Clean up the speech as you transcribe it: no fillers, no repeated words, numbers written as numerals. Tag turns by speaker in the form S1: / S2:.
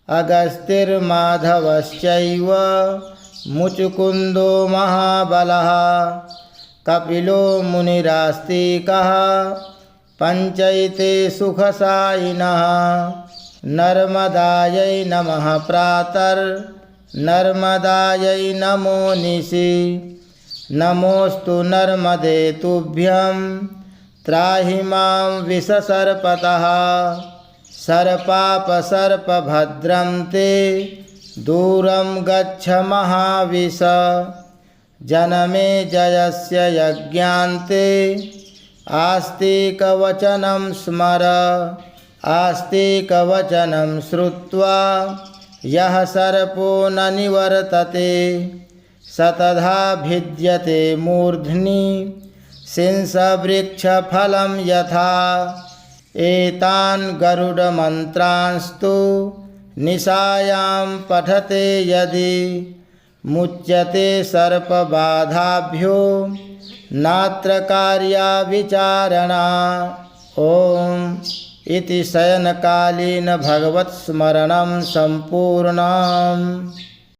S1: अगस्तिर्माधवश्चैव मुचुकुन्दो महाबलः कपिलो मुनिरास्तिकः पञ्चैते सुखसायिनः नर्मदायै नमः प्रातर्नर्मदायै नमो निशि नमोऽस्तु नर्मदे तुभ्यं त्राहि मां विषसर्पतः सर्पापसर्पभद्रं ते दूरं गच्छ महाविष जनमे जयस्य यज्ञान्ते आस्तिकवचनं स्मर आस्तिकवचनं श्रुत्वा यः सर्पो न निवर्तते स तथा भिद्यते मूर्ध्नि सिंहवृक्षफलं यथा एतान् गरुडमन्त्रांस्तु निशायां पठते यदि मुच्यते सर्पबाधाभ्यो नात्र कार्या विचारणा। ओम इति शयनकालीन भगवत्स्मरणं सम्पूर्णम्।